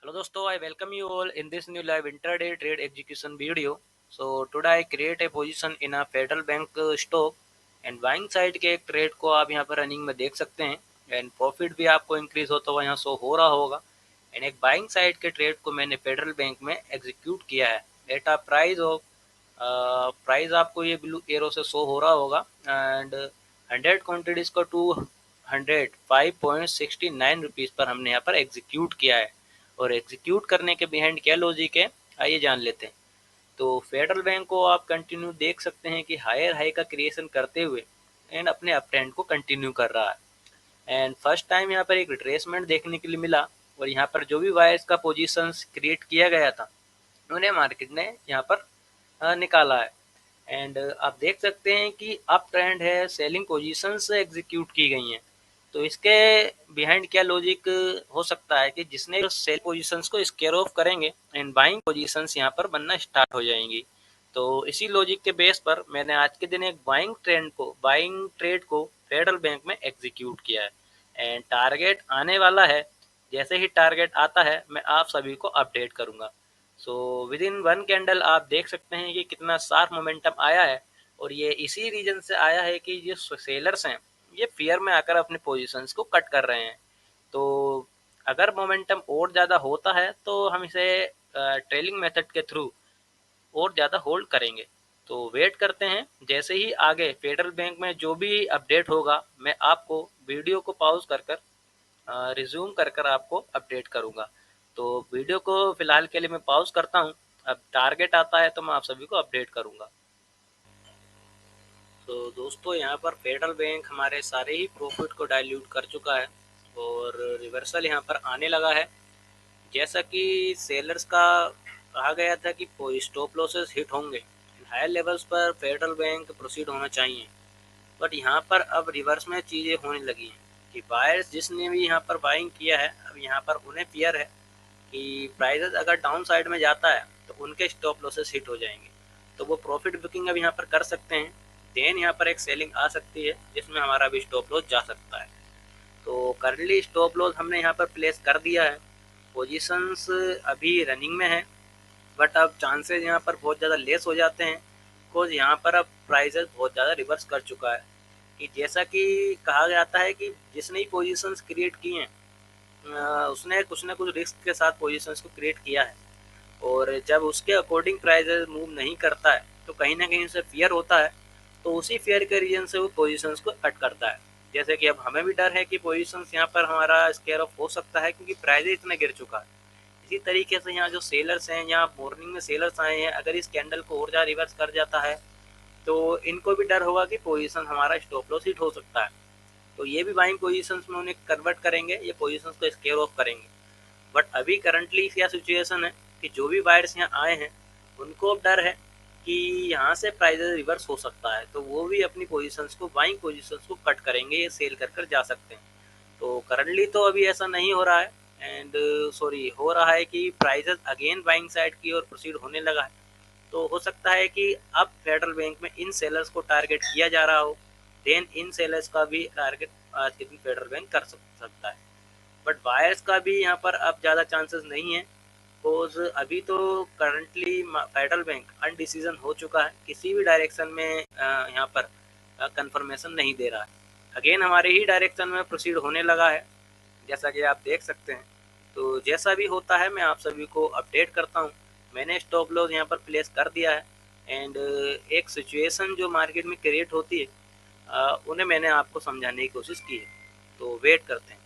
Hello dosto, I welcome you all in this new live intraday trade execution video. So today I create a position in a Federal Bank stock and buying side के एक trade को आप यहाँ पर running में देख सकते हैं एंड प्रॉफिट भी आपको इंक्रीज होता हुआ यहाँ शो हो रहा होगा एंड एक बाइंग साइड के ट्रेड को मैंने फेडरल बैंक में एग्जीक्यूट किया है at a price of price आपको ये ब्लू एरो से शो हो रहा होगा एंड 100 क्वान्टिटीज को 205.69 रुपीज़ पर हमने यहाँ पर एग्जीक्यूट किया है और एग्जीक्यूट करने के बिहाइंड क्या लॉजिक है आइए जान लेते हैं। तो फेडरल बैंक को आप कंटिन्यू देख सकते हैं कि हायर हाई का क्रिएशन करते हुए एंड अपने अप ट्रेंड को कंटिन्यू कर रहा है एंड फर्स्ट टाइम यहाँ पर एक रिट्रेसमेंट देखने के लिए मिला और यहाँ पर जो भी वायर्स का पोजीशंस क्रिएट किया गया था उन्हें मार्केट ने यहाँ पर निकाला है एंड आप देख सकते हैं कि अप ट्रेंड है, सेलिंग पोजीशंस एग्जीक्यूट की गई हैं। तो इसके बिहाइंड क्या लॉजिक हो सकता है कि जिसने सेल पोजीशंस को स्केयर ऑफ करेंगे एंड बाइंग पोजीशंस यहाँ पर बनना स्टार्ट हो जाएंगी। तो इसी लॉजिक के बेस पर मैंने आज के दिन एक बाइंग ट्रेड को फेडरल बैंक में एग्जीक्यूट किया है एंड टारगेट आने वाला है। जैसे ही टारगेट आता है मैं आप सभी को अपडेट करूंगा। So with in one candle आप देख सकते हैं कि कितना शार्प मोमेंटम आया है और ये इसी रीजन से आया है कि ये सेलर्स हैं ये फियर में आकर अपने पोजीशंस को कट कर रहे हैं। तो अगर मोमेंटम और ज़्यादा होता है तो हम इसे ट्रेलिंग मेथड के थ्रू और ज़्यादा होल्ड करेंगे। तो वेट करते हैं, जैसे ही आगे फेडरल बैंक में जो भी अपडेट होगा मैं आपको वीडियो को पॉज कर कर रिज्यूम कर कर आपको अपडेट करूँगा। तो वीडियो को फ़िलहाल के लिए मैं पॉज करता हूँ, अब टारगेट आता है तो मैं आप सभी को अपडेट करूँगा। तो दोस्तों यहाँ पर फेडरल बैंक हमारे सारे ही प्रॉफिट को डाइल्यूट कर चुका है और रिवर्सल यहाँ पर आने लगा है। जैसा कि सेलर्स का कहा गया था कि स्टॉप लॉसेस हिट होंगे, हायर लेवल्स पर फेडरल बैंक प्रोसीड होना चाहिए, बट यहाँ पर अब रिवर्स में चीज़ें होने लगी हैं कि बायर्स जिसने भी यहाँ पर बाइंग किया है अब यहाँ पर उन्हें फियर है कि प्राइसेस अगर डाउन साइड में जाता है तो उनके स्टॉप लॉसेस हिट हो जाएंगे, तो वो प्रॉफिट बुकिंग अब यहाँ पर कर सकते हैं। देन यहाँ पर एक सेलिंग आ सकती है जिसमें हमारा भी स्टॉप लॉस जा सकता है। तो करंटली स्टॉप लॉस हमने यहाँ पर प्लेस कर दिया है, पोजीशंस अभी रनिंग में है, बट अब चांसेस यहाँ पर बहुत ज़्यादा लेस हो जाते हैं बिकॉज यहाँ पर अब प्राइसेस बहुत ज़्यादा रिवर्स कर चुका है कि जैसा कि कहा जाता है कि जिसने ही पोजीशंस क्रिएट की हैं उसने कुछ ना कुछ रिस्क के साथ पोजीशंस को क्रिएट किया है और जब उसके अकॉर्डिंग प्राइसेस मूव नहीं करता है तो कहीं ना कहीं उसे फियर होता है, तो उसी फियर के रीजन से वो पोजीशंस को कट करता है। जैसे कि अब हमें भी डर है कि पोजीशंस यहाँ पर हमारा स्केयर ऑफ हो सकता है क्योंकि प्राइस इतना गिर चुका है। इसी तरीके से यहाँ जो सेलर्स हैं, यहाँ मॉर्निंग में सेलर्स आए हैं, अगर इस कैंडल को और ज़्यादा रिवर्स कर जाता है तो इनको भी डर होगा कि पोजीशन हमारा स्टॉप लॉस हिट हो सकता है, तो ये भी बाइंग पोजीशंस में उन्हें कन्वर्ट करेंगे, ये पोजीशंस को स्केयर ऑफ करेंगे। बट अभी करंटली क्या सिचुएशन है कि जो भी बायर्स यहाँ आए हैं उनको अब डर है कि यहाँ से प्राइजेस रिवर्स हो सकता है, तो वो भी अपनी पोजीशंस को बाइंग पोजीशंस को कट करेंगे, ये सेल कर कर जा सकते हैं। तो करंटली तो अभी ऐसा नहीं हो रहा है एंड सॉरी हो रहा है कि प्राइजेस अगेन बाइंग साइड की ओर प्रोसीड होने लगा है। तो हो सकता है कि अब फेडरल बैंक में इन सेलर्स को टारगेट किया जा रहा हो, देन इन सेलर्स का भी टारगेट आज के दिन फेडरल बैंक कर सकता है। बट बायर्स का भी यहाँ पर अब ज़्यादा चांसेस नहीं है बिकॉज अभी तो करंटली फेडरल बैंक अनडिसीजन हो चुका है, किसी भी डायरेक्शन में यहाँ पर कंफर्मेशन नहीं दे रहा है, अगेन हमारे ही डायरेक्शन में प्रोसीड होने लगा है जैसा कि आप देख सकते हैं। तो जैसा भी होता है मैं आप सभी को अपडेट करता हूँ। मैंने स्टॉप लॉस यहाँ पर प्लेस कर दिया है एंड एक सिचुएशन जो मार्केट में क्रिएट होती है उन्हें मैंने आपको समझाने की कोशिश की है, तो वेट करते हैं।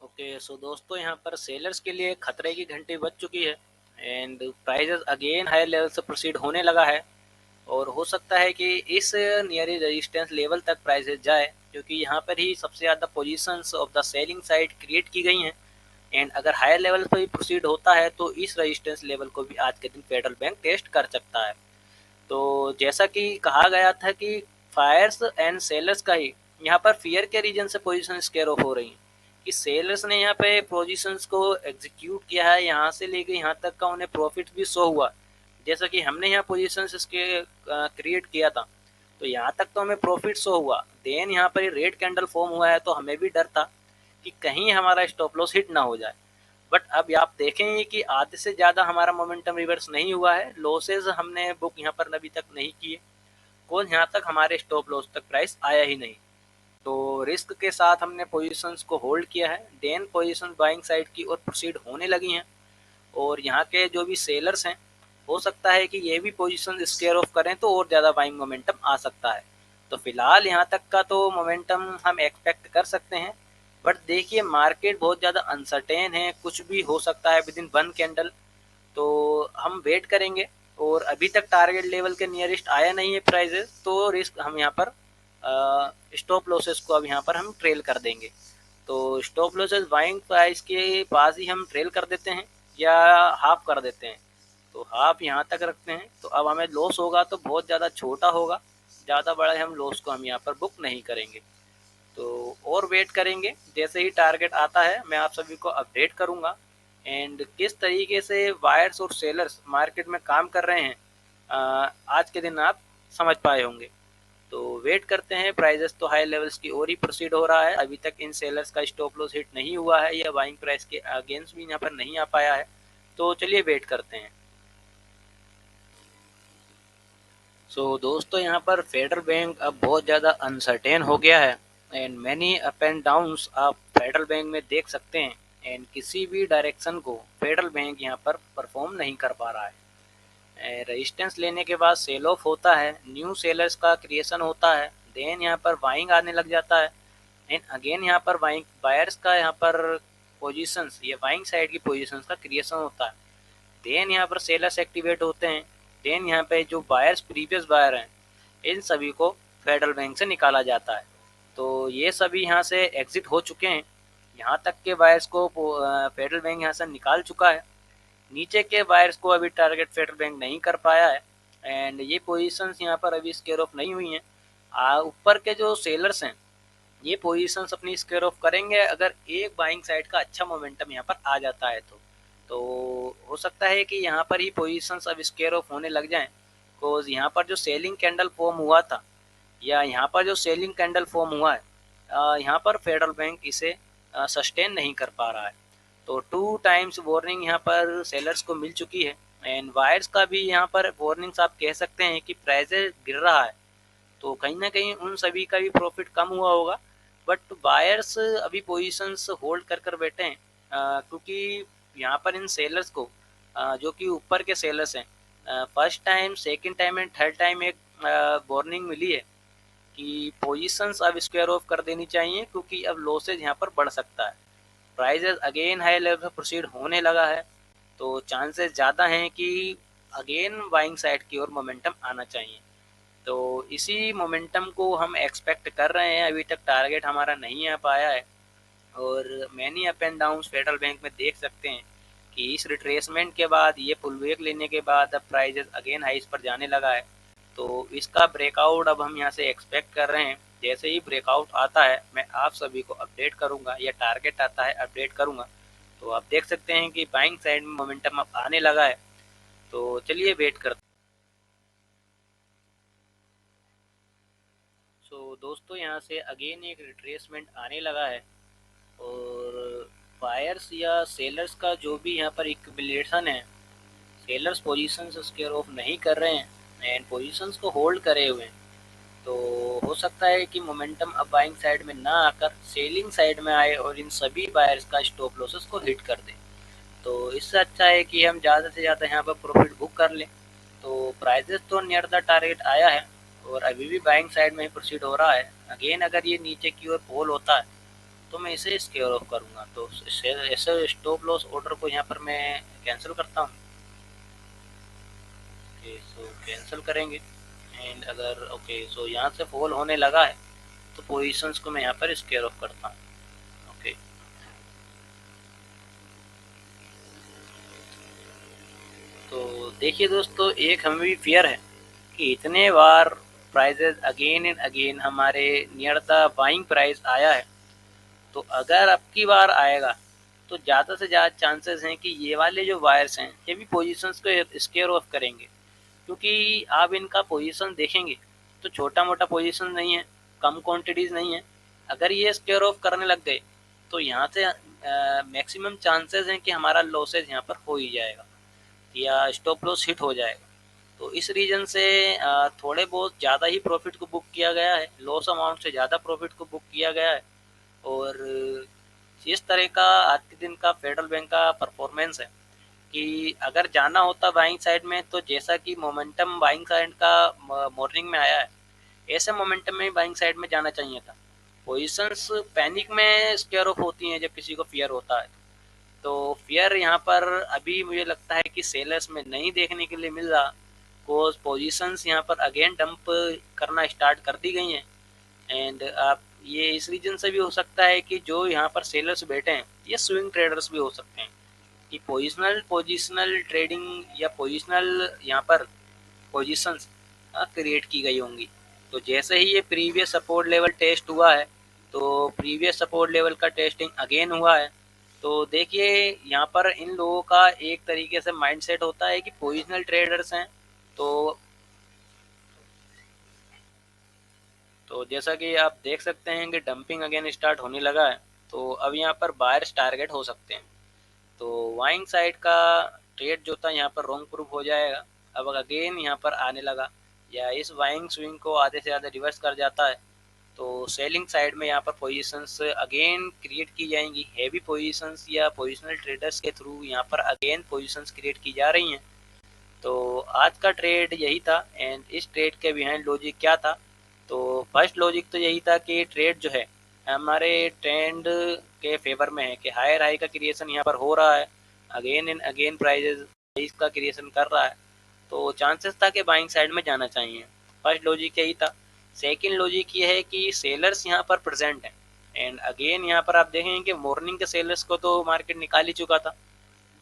ओके सो दोस्तों यहाँ पर सेलर्स के लिए खतरे की घंटी बज चुकी है and prices again higher level से प्रोसीड होने लगा है और हो सकता है कि इस नियरी रेजिस्टेंस लेवल तक प्राइसेस जाए क्योंकि यहाँ पर ही सबसे ज़्यादा positions of the selling side create की गई हैं एंड अगर हायर लेवल पर भी प्रोसीड होता है तो इस रेजिस्टेंस लेवल को भी आज के दिन फेडरल बैंक टेस्ट कर सकता है। तो जैसा कि कहा गया था कि फायर्स एंड सेलर्स का ही यहाँ पर फियर के रीजन से पोजीशन स्केयर ऑफ हो रही हैं कि सेलर्स ने यहाँ पे पोजीशंस को एग्जीक्यूट किया है, यहाँ से लेके यहाँ तक का उन्हें प्रॉफिट भी शो हुआ। जैसा कि हमने यहाँ पोजीशंस इसके क्रिएट किया था, तो यहाँ तक तो हमें प्रॉफिट शो हुआ। देन यहाँ पर ये रेड कैंडल फॉर्म हुआ है, तो हमें भी डर था कि कहीं हमारा स्टॉप लॉस हिट ना हो जाए। बट अब आप देखेंगे कि आधे से ज़्यादा हमारा मोमेंटम रिवर्स नहीं हुआ है, लॉसेज हमने बुक यहाँ पर अभी तक नहीं किए, कौन यहाँ तक हमारे स्टॉप लॉस तक प्राइस आया ही नहीं। तो रिस्क के साथ हमने पोजीशंस को होल्ड किया है। देन पोजीशन बाइंग साइड की ओर प्रोसीड होने लगी हैं, और यहाँ के जो भी सेलर्स हैं, हो सकता है कि ये भी पोजीशन स्केयर ऑफ करें तो और ज़्यादा बाइंग मोमेंटम आ सकता है। तो फिलहाल यहाँ तक का तो मोमेंटम हम एक्सपेक्ट कर सकते हैं। बट देखिए मार्केट बहुत ज़्यादा अनसर्टेन है, कुछ भी हो सकता है विद इन वन कैंडल। तो हम वेट करेंगे, और अभी तक टारगेट लेवल के नियरेस्ट आया नहीं है प्राइजेस, तो रिस्क हम यहाँ पर स्टॉप लॉसेस को अब यहाँ पर हम ट्रेल कर देंगे। तो स्टॉप लॉसेस बाइंग प्राइस के पास ही हम ट्रेल कर देते हैं या हाफ कर देते हैं। तो हाफ यहाँ तक रखते हैं, तो अब हमें लॉस होगा तो बहुत ज़्यादा छोटा होगा, ज़्यादा बड़ा हम लॉस को हम यहाँ पर बुक नहीं करेंगे। तो और वेट करेंगे, जैसे ही टारगेट आता है मैं आप सभी को अपडेट करूँगा। एंड किस तरीके से बायर्स और सेलर्स मार्केट में काम कर रहे हैं, आज के दिन आप समझ पाए होंगे। तो वेट करते हैं, प्राइजेस तो हाई लेवल्स की ओर ही प्रोसीड हो रहा है, अभी तक इन सेलर्स का स्टॉप लॉस हिट नहीं हुआ है या बाइंग प्राइस के अगेंस्ट भी यहाँ पर नहीं आ पाया है। तो चलिए वेट करते हैं। दोस्तों यहाँ पर फेडरल बैंक अब बहुत ज़्यादा अनसर्टेन हो गया है, and many up and downs आप फेडरल बैंक में देख सकते हैं। एंड किसी भी डायरेक्शन को फेडरल बैंक यहाँ पर परफॉर्म नहीं कर पा रहा है। रेजिस्टेंस लेने के बाद सेल ऑफ होता है, न्यू सेलर्स का क्रिएशन होता है, देन यहाँ पर बाइंग आने लग जाता है, एंड अगेन यहाँ पर बाइंग बायर्स का यहाँ पर पोजीशंस, ये बाइंग साइड की पोजीशंस का क्रिएशन होता है। देन यहाँ पर सेलर्स एक्टिवेट होते हैं, देन यहाँ पे जो बायर्स प्रीवियस बायर हैं, इन सभी को फेडरल बैंक से निकाला जाता है। तो ये सभी यहाँ से एग्जिट हो चुके हैं, यहाँ तक के बायर्स को फेडरल बैंक यहाँ से निकाल चुका है, नीचे के बायर्स को अभी टारगेट फेडरल बैंक नहीं कर पाया है, एंड ये पोजीशंस यहाँ पर अभी स्केयर ऑफ नहीं हुई हैं। ऊपर के जो सेलर्स हैं, ये पोजीशंस अपनी स्क्वायर ऑफ करेंगे अगर एक बाइंग साइड का अच्छा मोमेंटम यहाँ पर आ जाता है। तो हो सकता है कि यहाँ पर ही पोजीशंस अब स्क्वायर ऑफ होने लग जाएं, बिकॉज यहाँ पर जो सेलिंग कैंडल फॉर्म हुआ था, या यहाँ पर जो सेलिंग कैंडल फॉर्म हुआ है, यहाँ पर फेडरल बैंक इसे सस्टेन नहीं कर पा रहा है। तो 2 टाइम्स वार्निंग यहाँ पर सेलर्स को मिल चुकी है, एंड वायर्स का भी यहाँ पर वार्निंग्स आप कह सकते हैं कि प्राइस गिर रहा है, तो कहीं ना कहीं उन सभी का भी प्रॉफिट कम हुआ होगा। बट बायर्स अभी पोजीशंस होल्ड कर कर बैठे हैं, क्योंकि यहाँ पर इन सेलर्स को जो कि ऊपर के सेलर्स हैं, first time, second time and third time एक वार्निंग मिली है कि पोजीशंस अब स्क्वायर ऑफ कर देनी चाहिए, क्योंकि अब लॉसेज यहाँ पर बढ़ सकता है। प्राइजेस अगेन हाई लेवल पर प्रोसीड होने लगा है, तो चांसेस ज़्यादा हैं कि अगेन बाइंग साइड की ओर मोमेंटम आना चाहिए। तो इसी मोमेंटम को हम एक्सपेक्ट कर रहे हैं, अभी तक टारगेट हमारा नहीं आ पाया है, और many up and down federal bank में देख सकते हैं कि इस रिट्रेसमेंट के बाद, ये पुल बैक लेने के बाद अब प्राइजेस अगेन हाइस पर जाने लगा है। तो इसका ब्रेकआउट अब हम यहाँ से एक्सपेक्ट कर रहे हैं, जैसे ही ब्रेकआउट आता है मैं आप सभी को अपडेट करूँगा, या टारगेट आता है अपडेट करूँगा। तो आप देख सकते हैं कि बाइंग साइड में मोमेंटम अब आने लगा है, तो चलिए वेट करते हैं। दोस्तों यहाँ से अगेन एक रिट्रेसमेंट आने लगा है, और बायर्स या सेलर्स का जो भी यहाँ पर एक्यूमुलेशन है, सेलर्स पोजीशंस स्क्वायर ऑफ नहीं कर रहे हैं एंड पोजीशंस को होल्ड करे हुए हैं। तो हो सकता है कि मोमेंटम अब बाइंग साइड में ना आकर सेलिंग साइड में आए और इन सभी बायर्स का स्टॉप लॉसेस को हिट कर दे। तो इससे अच्छा है कि हम ज़्यादा से ज़्यादा यहाँ पर प्रॉफिट बुक कर लें। तो प्राइजेस तो नियर द टारगेट आया है, और अभी भी बाइंग साइड में ही प्रोसीड हो रहा है। अगेन अगर ये नीचे की ओर फॉल होता है तो मैं इसे स्क्वायर ऑफ करूँगा। तो ऐसे स्टॉप लॉस ऑर्डर को यहाँ पर मैं कैंसिल करता हूँ। ओके, कैंसिल करेंगे, एंड अगर यहाँ से फॉल होने लगा है तो पोजीशंस को मैं यहाँ पर स्क्वायर ऑफ करता हूँ। ओके, तो देखिए दोस्तों, एक हमें भी फियर है कि इतने बार प्राइजेस अगेन एंड अगेन हमारे नियर द बाइंग प्राइस आया है, तो अगर अब की बार आएगा तो ज़्यादा से ज़्यादा चांसेस हैं कि ये वाले जो वायर्स हैं ये भी पोजीशंस को स्केयर ऑफ करेंगे, क्योंकि आप इनका पोजीशन देखेंगे तो छोटा मोटा पोजीशन नहीं है, कम क्वांटिटीज़ नहीं है। अगर ये स्केयर ऑफ करने लग गए तो यहाँ से मैक्सिमम चांसेस हैं कि हमारा लॉसेज यहाँ पर हो ही जाएगा या स्टॉप लॉस हिट हो जाएगा। तो इस रीज़न से थोड़े बहुत ज़्यादा ही प्रॉफिट को बुक किया गया है, लॉस अमाउंट से ज़्यादा प्रॉफिट को बुक किया गया है। और इस तरह का आज के दिन का फेडरल बैंक का परफॉर्मेंस है कि अगर जाना होता बाइंग साइड में तो जैसा कि मोमेंटम बाइंग साइड का मॉर्निंग में आया है, ऐसे मोमेंटम में बाइंग साइड में जाना चाहिए था। पोजीशंस पैनिक में स्केयर ऑफ होती हैं जब किसी को फियर होता है, तो फियर यहाँ पर अभी मुझे लगता है कि सेलर्स में नहीं देखने के लिए मिल रहा, कोज पोजीशंस यहाँ पर अगेन डंप करना स्टार्ट कर दी गई हैं। एंड आप ये इस रीजन से भी हो सकता है कि जो यहाँ पर सेलर्स बैठे हैं ये स्विंग ट्रेडर्स भी हो सकते हैं कि पोजिशनल पोजिशनल ट्रेडिंग या पोजिशनल यहाँ पर पोजीशंस क्रिएट की गई होंगी। तो जैसे ही ये प्रीवियस सपोर्ट लेवल टेस्ट हुआ है तो प्रीवियस सपोर्ट लेवल का टेस्टिंग अगेन हुआ है, तो देखिए यहाँ पर इन लोगों का एक तरीके से माइंडसेट होता है कि पोजिशनल ट्रेडर्स हैं। तो जैसा कि आप देख सकते हैं कि डंपिंग अगेन स्टार्ट होने लगा है, तो अब यहाँ पर बायर्स टारगेट हो सकते हैं। तो वाइंग साइड का ट्रेड जो था यहाँ पर रॉन्ग प्रूफ हो जाएगा। अब अगेन यहाँ पर आने लगा या इस वाइंग स्विंग को आधे से ज़्यादा रिवर्स कर जाता है तो सेलिंग साइड में यहाँ पर पोजीशंस अगेन क्रिएट की जाएंगी। हैवी पोजीशंस या पोजिशनल ट्रेडर्स के थ्रू यहाँ पर अगेन पोजीशंस क्रिएट की जा रही हैं। तो आज का ट्रेड यही था। एंड इस ट्रेड के बिहाइंड लॉजिक क्या था, तो फर्स्ट लॉजिक तो यही था कि ट्रेड जो है हमारे ट्रेंड के फेवर में है कि हायर हाई का क्रिएशन यहाँ पर हो रहा है, अगेन एंड अगेन प्राइजेस का क्रिएशन कर रहा है, तो चांसेस था कि बाइंग साइड में जाना चाहिए। फर्स्ट लॉजिक यही था। सेकंड लॉजिक ये है कि सेलर्स यहाँ पर प्रेजेंट हैं एंड अगेन यहाँ पर आप देखेंगे कि मॉर्निंग के सेलर्स को तो मार्केट निकाल ही चुका था,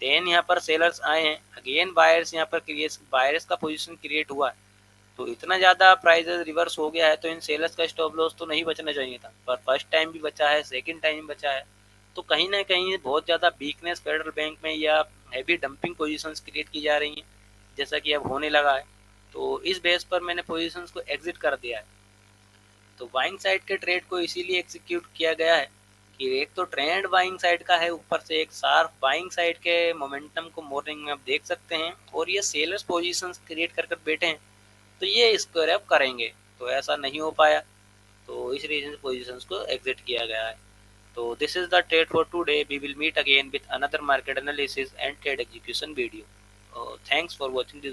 देन यहाँ पर सेलर्स आए हैं, अगेन बायर्स यहाँ पर बायर्स का पोजीशन क्रिएट हुआ है। तो इतना ज़्यादा प्राइजेस रिवर्स हो गया है तो इन सेलर्स का स्टॉप लॉस तो नहीं बचना चाहिए था, पर फर्स्ट टाइम भी बचा है, सेकंड टाइम बचा है। तो कहीं ना कहीं बहुत ज़्यादा वीकनेस फेडरल बैंक में या हैवी डंपिंग पोजीशंस क्रिएट की जा रही हैं जैसा कि अब होने लगा है। तो इस बेस पर मैंने पोजीशंस को एग्जिट कर दिया है। तो बाइंग साइड के ट्रेड को इसीलिए एग्जीक्यूट किया गया है कि एक तो ट्रेंड बाइंग साइड का है, ऊपर से एक शार्प बाइंग साइड के मोमेंटम को मॉर्निंग में आप देख सकते हैं और ये सेलर्स पोजीशंस क्रिएट कर कर बैठे हैं, तो ये इसको अब करेंगे। तो ऐसा नहीं हो पाया, तो इस रीजन से पोजीशंस को एग्जिट किया गया है। तो this is the trade for today, we will meet again with another market analysis and trade execution video. Thanks for watching this.